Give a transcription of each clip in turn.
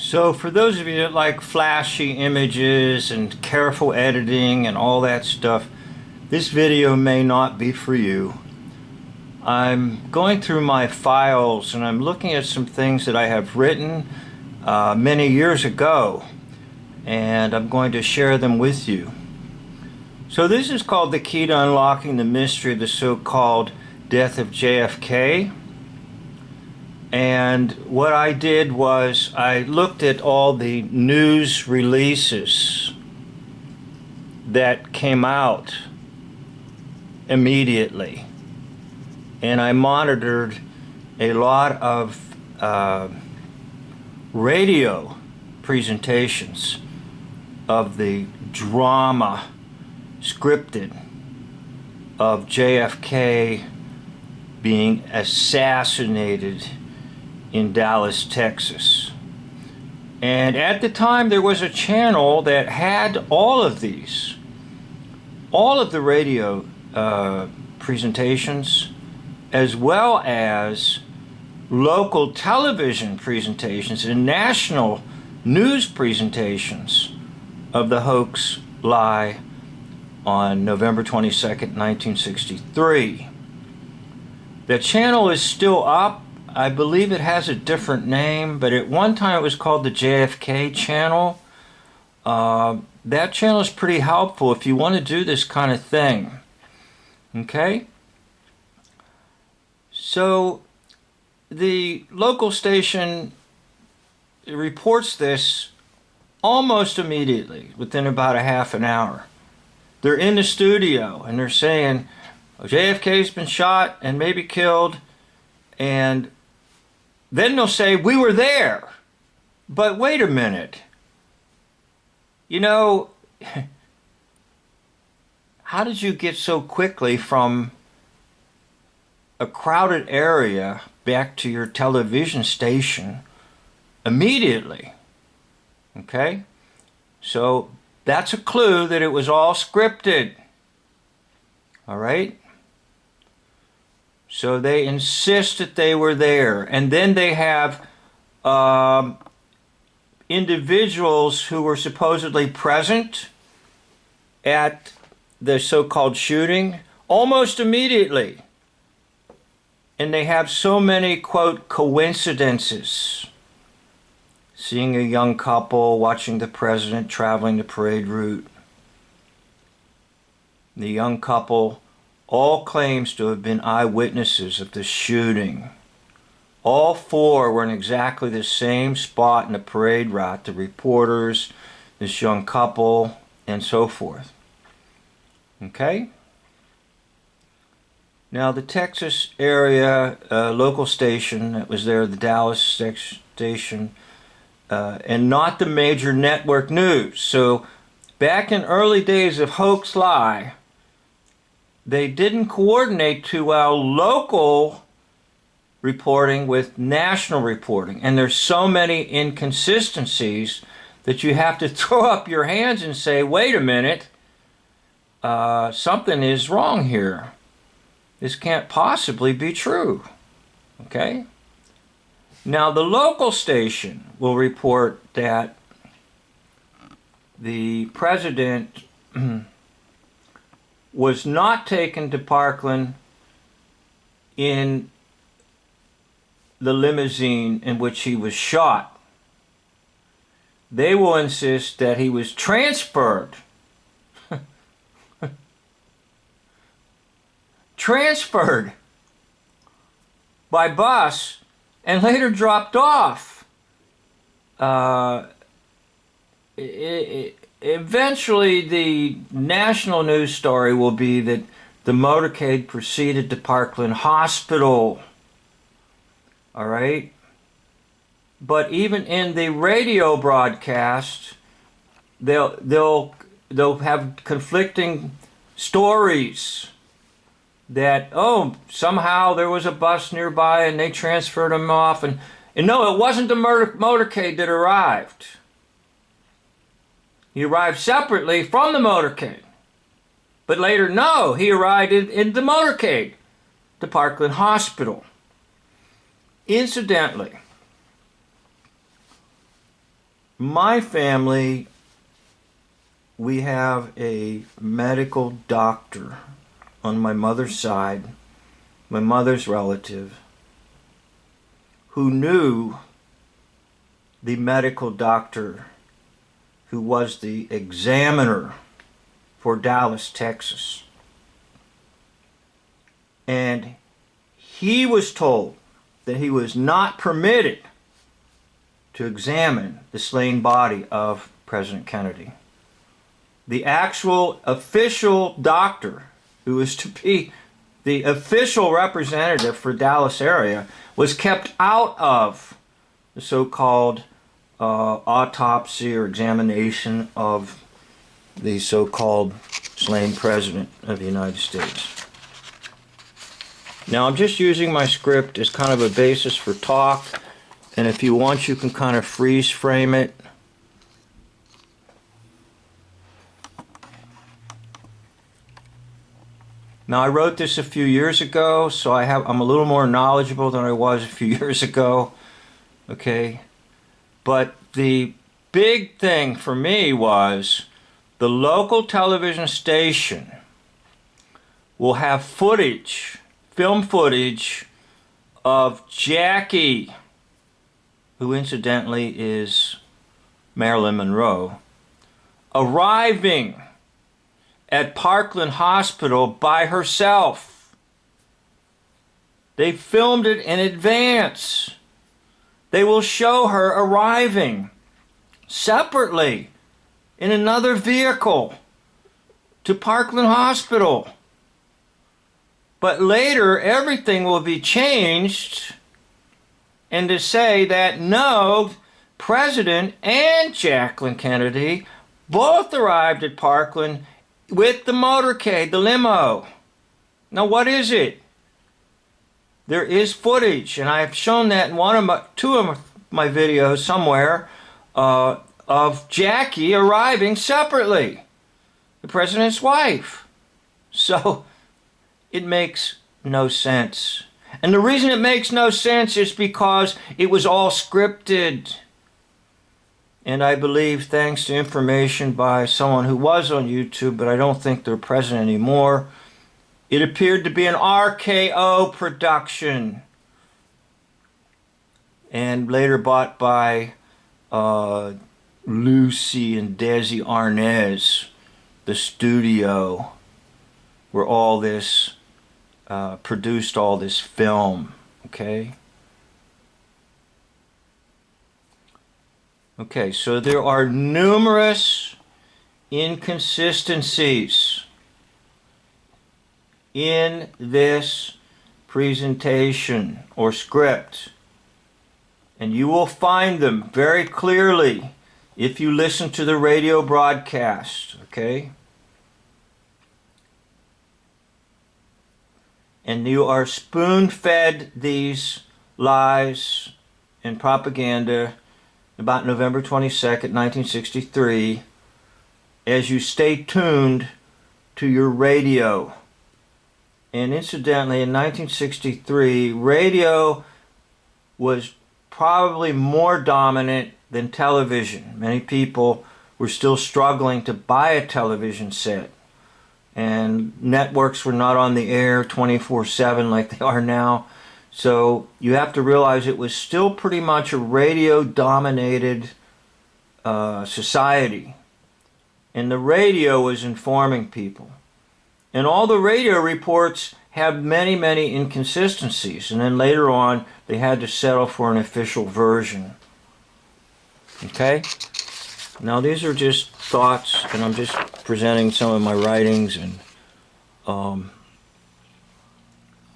So for those of you that like flashy images and careful editing and all that stuff, this video may not be for you. I'm going through my files and I'm looking at some things that I have written many years ago, and I'm going to share them with you. So this is called The Key to Unlocking the Mystery of the So-Called Death of JFK. And what I did was I looked at all the news releases that came out immediately. And I monitored a lot of radio presentations of the drama scripted of JFK being assassinated in Dallas, Texas. And at the time there was a channel that had all of these, all of the radio presentations, as well as local television presentations and national news presentations of the hoax lie on November 22nd, 1963. The channel is still up. I believe it has a different name, but at one time it was called the JFK channel. That channel is pretty helpful if you want to do this kind of thing. Okay? So the local station reports this almost immediately, within about a half an hour. They're in the studio and they're saying, JFK's been shot and maybe killed, and then they'll say, we were there. But wait a minute. You know, how did you get so quickly from a crowded area back to your television station immediately? Okay? So that's a clue that it was all scripted. All right? So they insist that they were there. And then they have individuals who were supposedly present at the so-called shooting almost immediately. And they have so many, quote, coincidences. Seeing a young couple, watching the president traveling the parade route. The young couple all claims to have been eyewitnesses of the shooting. All four were in exactly the same spot in the parade route, the reporters, this young couple, and so forth. Okay? Now the Texas area local station that was there, the Dallas station, and not the major network news. So back in early days of hoax lie, they didn't coordinate too well local reporting with national reporting. And there's so many inconsistencies that you have to throw up your hands and say, wait a minute, something is wrong here. This can't possibly be true. Okay? Now the local station will report that the president was not taken to Parkland in the limousine in which he was shot. They will insist that he was transferred. Transferred by bus and later dropped off. Eventually, the national news story will be that the motorcade proceeded to Parkland Hospital. All right? But even in the radio broadcast, they'll have conflicting stories that, oh, somehow there was a bus nearby and they transferred him off. And no, it wasn't the motorcade that arrived. He arrived separately from the motorcade. But later, no, he arrived in the motorcade to Parkland Hospital. Incidentally, my family, we have a medical doctor on my mother's side, my mother's relative, who knew the medical doctor who was the examiner for Dallas, Texas. And he was told that he was not permitted to examine the slain body of President Kennedy. The actual official doctor who was to be the official representative for Dallas area was kept out of the so-called autopsy or examination of the so-called slain president of the United States. Now I'm just using my script as kind of a basis for talk, and if you want you can kind of freeze frame it. Now I wrote this a few years ago, so I'm a little more knowledgeable than I was a few years ago. Okay? But the big thing for me was the local television station will have footage, film footage of Jackie, who incidentally is Marilyn Monroe, arriving at Parkland Hospital by herself. They filmed it in advance. They will show her arriving separately in another vehicle to Parkland Hospital. But later, everything will be changed, and to say that no, President and Jacqueline Kennedy both arrived at Parkland with the motorcade, the limo. Now what is it? There is footage, and I have shown that in two of my videos somewhere, of Jackie arriving separately, the president's wife. So it makes no sense. And the reason it makes no sense is because it was all scripted. And I believe, thanks to information by someone who was on YouTube, but I don't think they're present anymore, it appeared to be an RKO production. And later bought by Lucy and Desi Arnaz, the studio where all this produced all this film. Okay? Okay, so there are numerous inconsistencies in this presentation or script, and you will find them very clearly if you listen to the radio broadcast, okay? And you are spoon-fed these lies and propaganda about November 22nd, 1963, as you stay tuned to your radio. And incidentally, in 1963, radio was probably more dominant than television. Many people were still struggling to buy a television set, and networks were not on the air 24/7 like they are now. So you have to realize it was still pretty much a radio-dominated society. And the radio was informing people. And all the radio reports have many, many inconsistencies. And then later on, they had to settle for an official version. Okay? Now these are just thoughts, and I'm just presenting some of my writings. And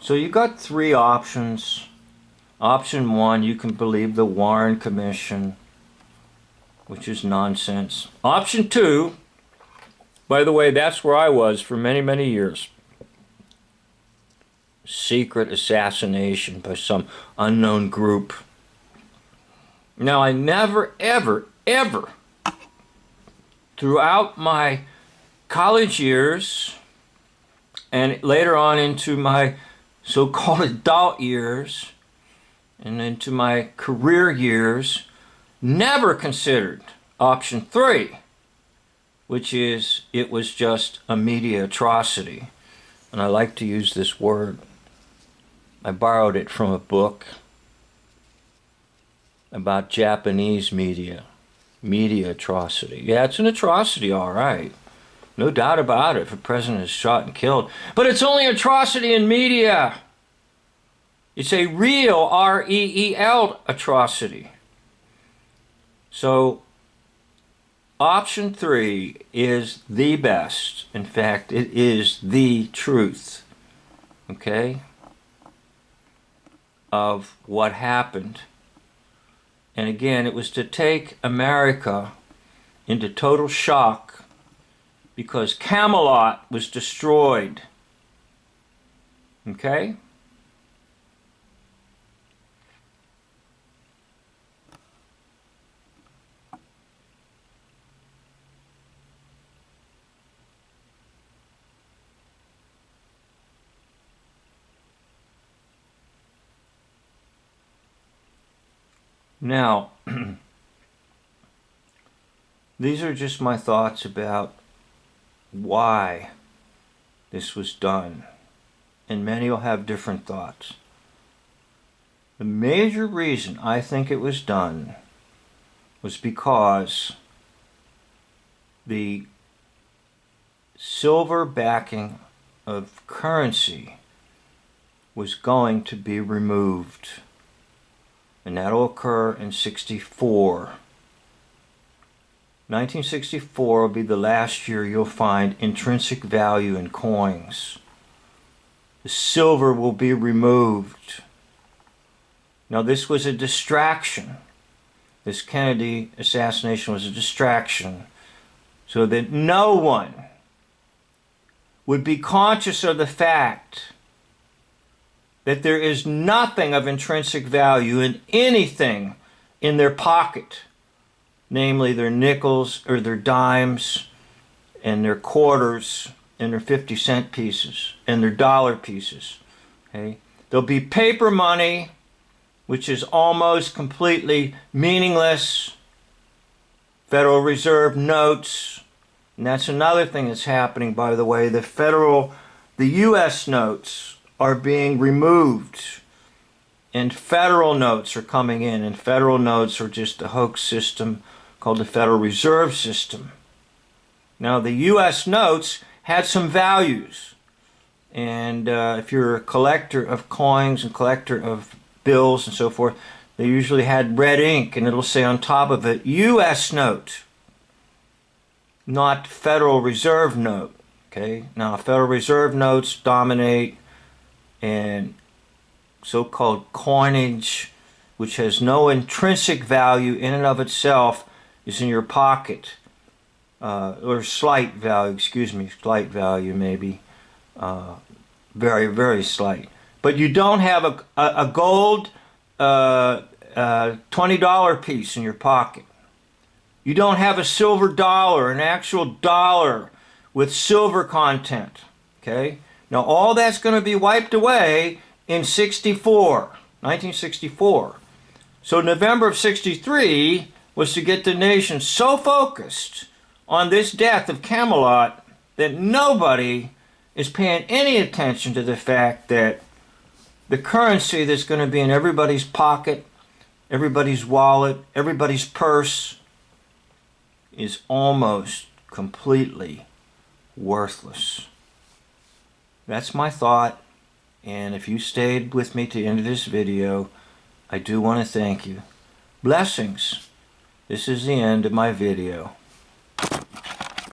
so you got three options. Option one, you can believe the Warren Commission, which is nonsense. Option two, by the way, that's where I was for many, many years. Secret assassination by some unknown group. Now, I never, ever, ever, throughout my college years and later on into my so-called adult years and into my career years, never considered option 3, which is it was just a media atrocity. And I like to use this word. I borrowed it from a book about Japanese media atrocity. Yeah, it's an atrocity, all right. No doubt about it if a president is shot and killed. But it's only atrocity in media. It's a real, R-E-E-L, atrocity. So, option 3 is the best. In fact, it is the truth, okay, of what happened. And again, it was to take America into total shock because Camelot was destroyed, okay? Now, these are just my thoughts about why this was done, and many will have different thoughts. The major reason I think it was done was because the silver backing of currency was going to be removed. And that'll occur in 1964. 1964 will be the last year you'll find intrinsic value in coins. The silver will be removed. Now this was a distraction. This Kennedy assassination was a distraction so that no one would be conscious of the fact that there is nothing of intrinsic value in anything in their pocket, namely their nickels or their dimes and their quarters and their 50-cent pieces and their dollar pieces. Okay? There'll be paper money, which is almost completely meaningless, Federal Reserve notes, and that's another thing that's happening, by the way. The U.S. notes are being removed and federal notes are coming in, and federal notes are just a hoax system called the Federal Reserve System. Now the U.S. notes had some values, and if you're a collector of coins and collector of bills and so forth, they usually had red ink and it'll say on top of it U.S. note, not Federal Reserve note. Okay, now Federal Reserve notes dominate, and so-called coinage, which has no intrinsic value in and of itself, is in your pocket, or slight value, excuse me, slight value maybe, very, very slight. But you don't have a gold $20 piece in your pocket. You don't have a silver dollar, an actual dollar with silver content, okay? Now all that's going to be wiped away in 1964. So November of 63 was to get the nation so focused on this death of Camelot that nobody is paying any attention to the fact that the currency that's going to be in everybody's pocket, everybody's wallet, everybody's purse is almost completely worthless. That's my thought, and if you stayed with me to the end of this video, I do want to thank you. Blessings. This is the end of my video.